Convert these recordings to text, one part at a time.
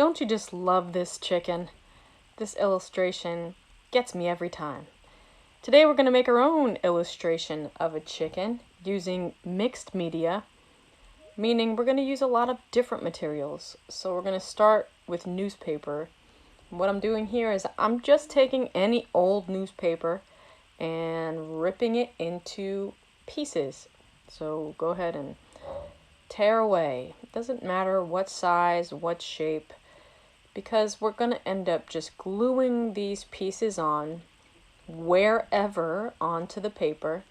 Don't you just love this chicken? This illustration gets me every time. Today we're going to make our own illustration of a chicken using mixed media, meaning we're going to use a lot of different materials. So we're going to start with newspaper. What I'm doing here is I'm just taking any old newspaper and ripping it into pieces. So go ahead and tear away. It doesn't matter what size, what shape, because we're going to end up just gluing these pieces on wherever onto the paper.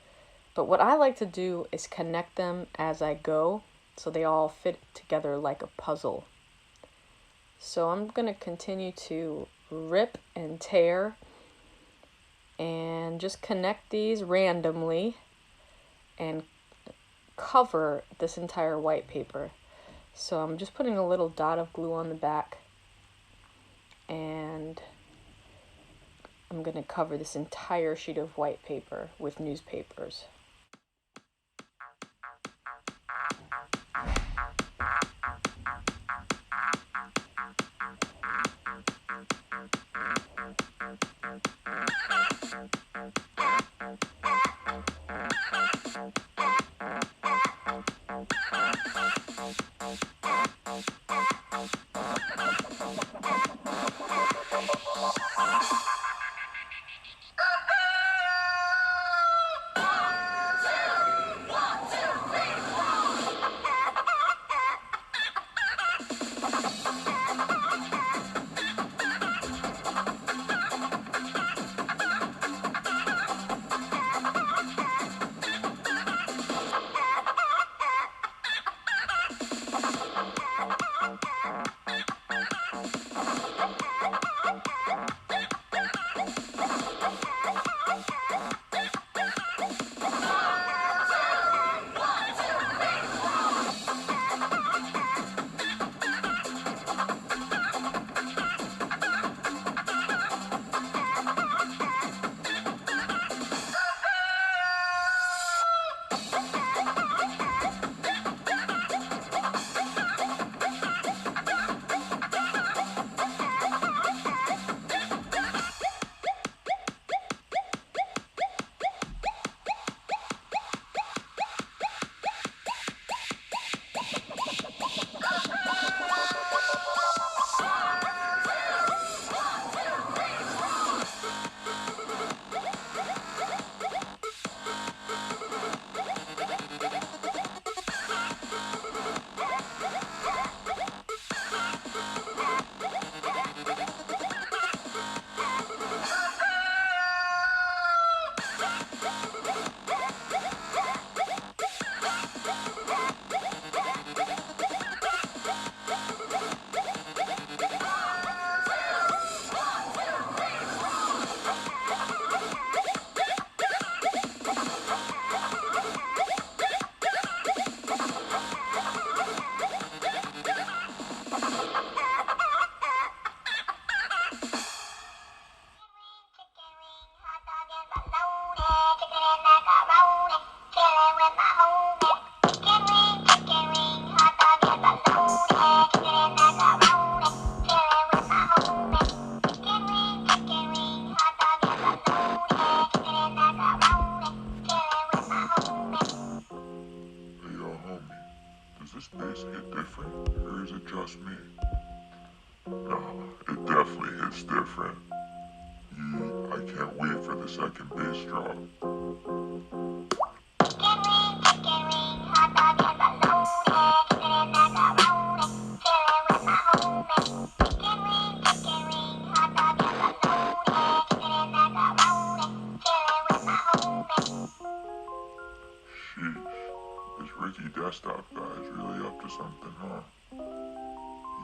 But what I like to do is connect them as I go so they all fit together like a puzzle. So I'm going to continue to rip and tear and just connect these randomly and cover this entire white paper. So I'm just putting a little dot of glue on the back, and I'm going to cover this entire sheet of white paper with newspapers. Does this bass hit different, or is it just me? No, it definitely hits different. I can't wait for the second bass drop. Sheesh, this Ricky Desktop guy is really up to something, huh?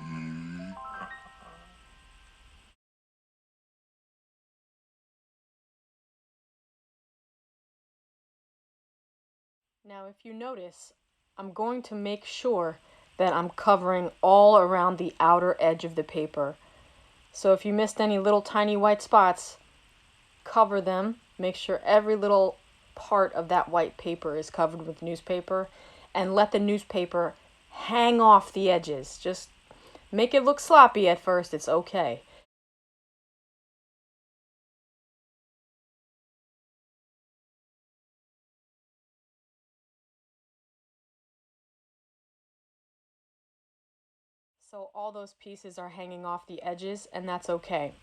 Yee. Now, if you notice, I'm going to make sure that I'm covering all around the outer edge of the paper. So if you missed any little tiny white spots, cover them. Make sure every little part of that white paper is covered with newspaper, and let the newspaper hang off the edges. Just Make it look sloppy at first, it's okay. So all those pieces are hanging off the edges, and that's okay.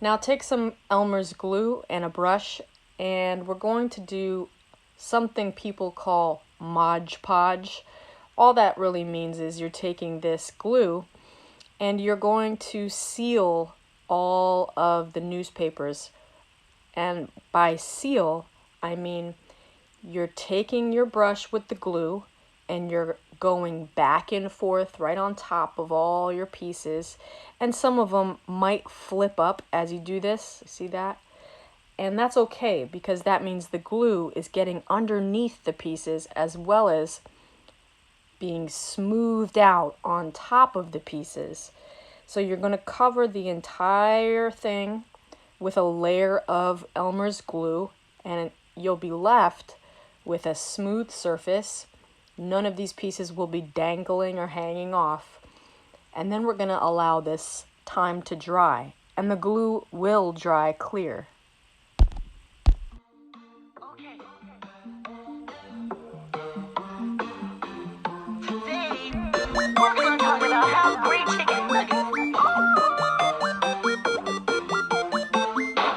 Now take some Elmer's glue and a brush, and we're going to do something people call Mod Podge. All that really means is you're taking this glue and you're going to seal all of the newspapers. And by seal, I mean you're taking your brush with the glue and you're going back and forth right on top of all your pieces. And some of them might flip up as you do this. See that? And that's okay because that means the glue is getting underneath the pieces as well as being smoothed out on top of the pieces. So you're going to cover the entire thing with a layer of Elmer's glue, and you'll be left with a smooth surface. None of these pieces will be dangling or hanging off. And then we're going to allow this time to dry, and the glue will dry clear. Today, we're going to talk about how great chicken nuggets.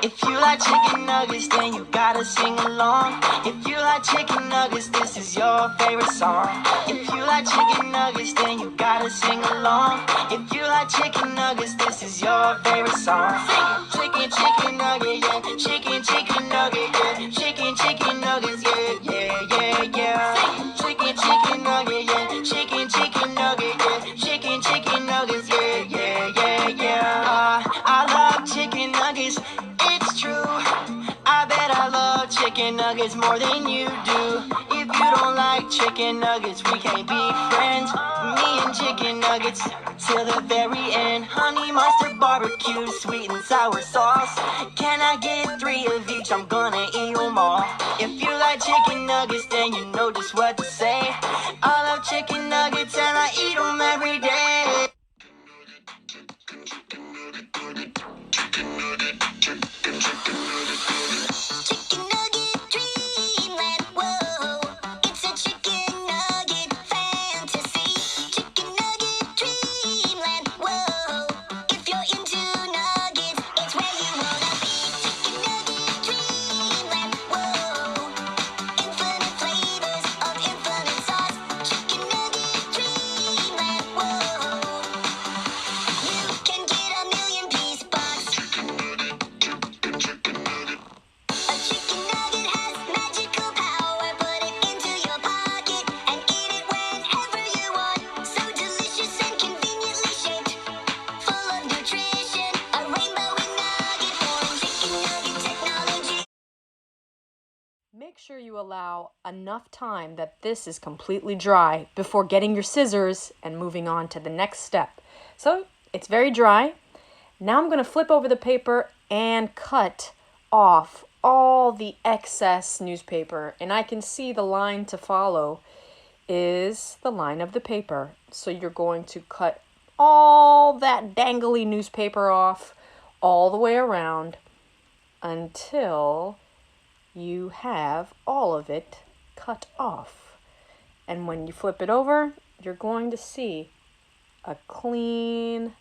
If you like chicken nuggets, then you gotta sing along. If you like chicken nuggets, this is your favorite song. If you like chicken nuggets, then you gotta sing along. If you like chicken nuggets, this is your favorite song. Sing it, chicken nugget, yeah. Chicken nugget, yeah. Chicken nuggets, yeah, yeah, yeah, yeah. Chicken nugget, yeah. Chicken nugget, yeah. Chicken nuggets, yeah, yeah, yeah, yeah. I love chicken nuggets. It's true. I bet I love chicken nuggets more than you do. If you don't like chicken nuggets, we can't be friends. Me and chicken nuggets till the very end. Honey mustard barbecue, sweet and sour sauce. Can I get 3 of each? I'm gonna eat them all. If you like chicken nuggets, then you know just what to say. I love chicken nuggets and I eat them every day. Chicken nugget dreamland, whoa. It's a chicken nugget fantasy. Chicken nugget dreamland, whoa. If you're into nuggets, it's where you wanna be. Chicken nugget dreamland, whoa. Infinite flavors of infinite sauce. Chicken nugget dreamland, whoa. You can get a million-piece box. A chicken nugget has magical power. Put it into your pocket and eat it whenever you want. So delicious and conveniently shaped, full of nutrition. A rainbow in nugget form. Chicken nugget technology. Make sure you allow enough time that this is completely dry before getting your scissors and moving on to the next step. So it's very dry. Now I'm going to flip over the paper and cut off all the excess newspaper, and I can see the line to follow is the line of the paper. So you're going to cut all that dangly newspaper off all the way around until you have all of it cut off. And when you flip it over, you're going to see a clean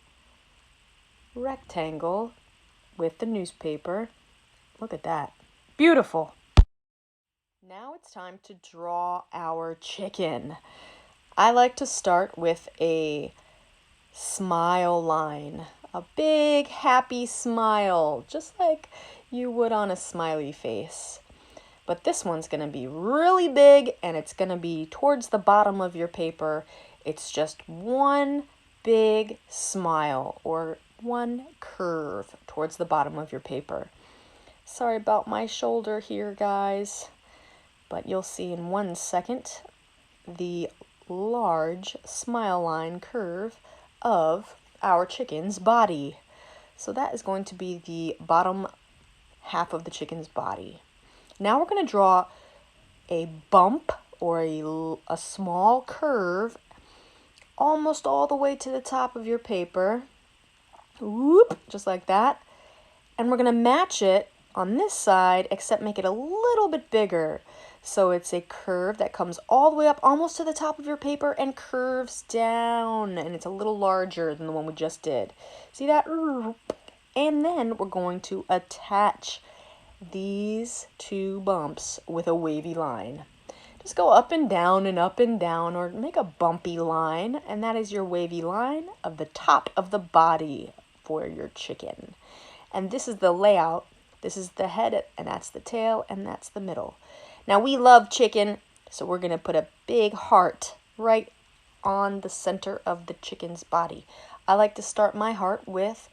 rectangle with the newspaper. Look at that. Beautiful. Now it's time to draw our chicken. I like to start with a smile line. A big happy smile, just like you would on a smiley face. But this one's going to be really big and it's going to be towards the bottom of your paper. It's just one big smile or one curve towards the bottom of your paper. Sorry about my shoulder here, guys, but you'll see in 1 second the large smile line curve of our chicken's body. So that is going to be the bottom half of the chicken's body. Now we're going to draw a bump or a small curve almost all the way to the top of your paper. Whoop, just like that. And we're going to match it on this side, except make it a little bit bigger. So it's a curve that comes all the way up almost to the top of your paper and curves down. And it's a little larger than the one we just did. See that? And then we're going to attach these two bumps with a wavy line. Just go up and down, or make a bumpy line, and that is your wavy line of the top of the body for your chicken. And this is the layout. This is the head, and that's the tail, and that's the middle. Now, we love chicken, so we're going to put a big heart right on the center of the chicken's body. I like to start my heart with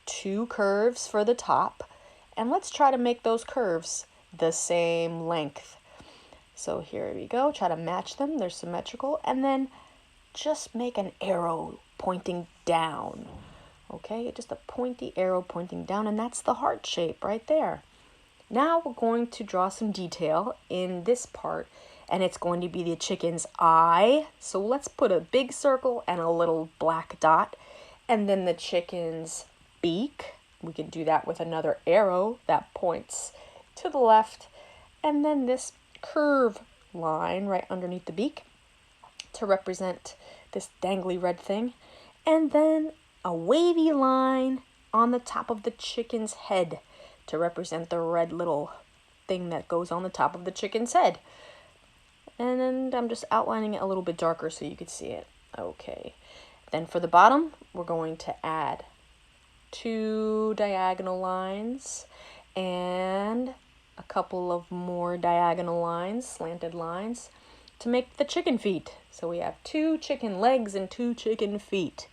2 curves for the top, and let's try to make those curves the same length. So here we go. Try to match them. They're symmetrical. And then just make an arrow pointing down. Okay, just a pointy arrow pointing down, and that's the heart shape right there. Now we're going to draw some detail in this part, and it's going to be the chicken's eye. So let's put a big circle and a little black dot. And then the chicken's beak. We can do that with another arrow that points to the left. And then this curve line right underneath the beak to represent this dangly red thing. And then a wavy line on the top of the chicken's head to represent the red little thing that goes on the top of the chicken's head. And then I'm just outlining it a little bit darker so you could see it. Okay. Then for the bottom, we're going to add 2 diagonal lines and a couple of more diagonal lines, slanted lines, to make the chicken feet. So we have 2 chicken legs and 2 chicken feet.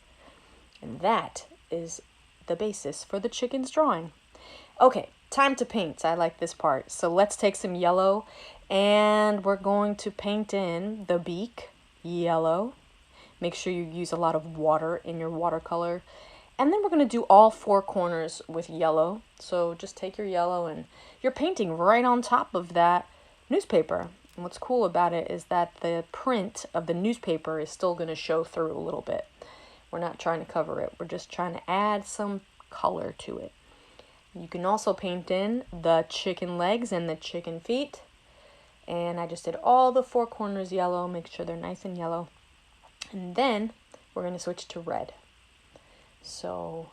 And that is the basis for the chicken's drawing. Okay, time to paint. I like this part. So let's take some yellow, and we're going to paint in the beak yellow. Make sure you use a lot of water in your watercolor. And then we're going to do all 4 corners with yellow. So just take your yellow, and you're painting right on top of that newspaper. And what's cool about it is that the print of the newspaper is still going to show through a little bit. We're not trying to cover it. We're just trying to add some color to it. You can also paint in the chicken legs and the chicken feet. And I just did all the 4 corners yellow. Make sure they're nice and yellow. And then we're going to switch to red. So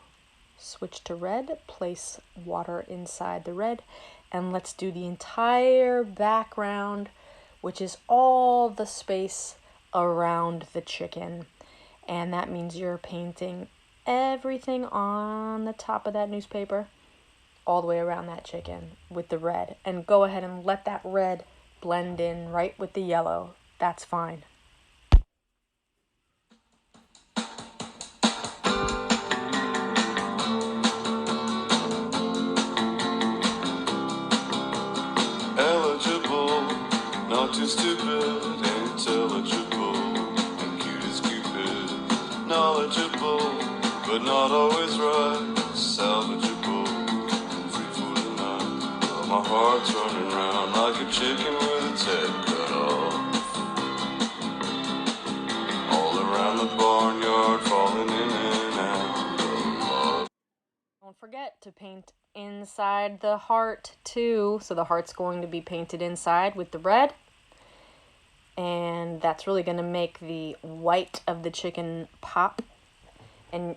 switch to red, place water inside the red, and let's do the entire background, which is all the space around the chicken. And that means you're painting everything on the top of that newspaper all the way around that chicken with the red. And go ahead and let that red blend in right with the yellow. That's fine. Eligible, not too stupid, intelligible, and cute as Cupid. Knowledgeable, but not always right. Salvageable, free for the night. But my heart's running round like a chicken with its head cut off. All around the barnyard, falling in and out of love. Don't forget to paint inside the heart too. So the heart's going to be painted inside with the red. And that's really going to make the white of the chicken pop. And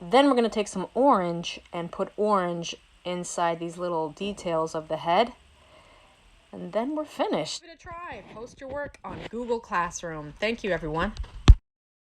then we're going to take some orange and put orange inside these little details of the head. And then we're finished. Give it a try. Post your work on Google Classroom. Thank you, everyone.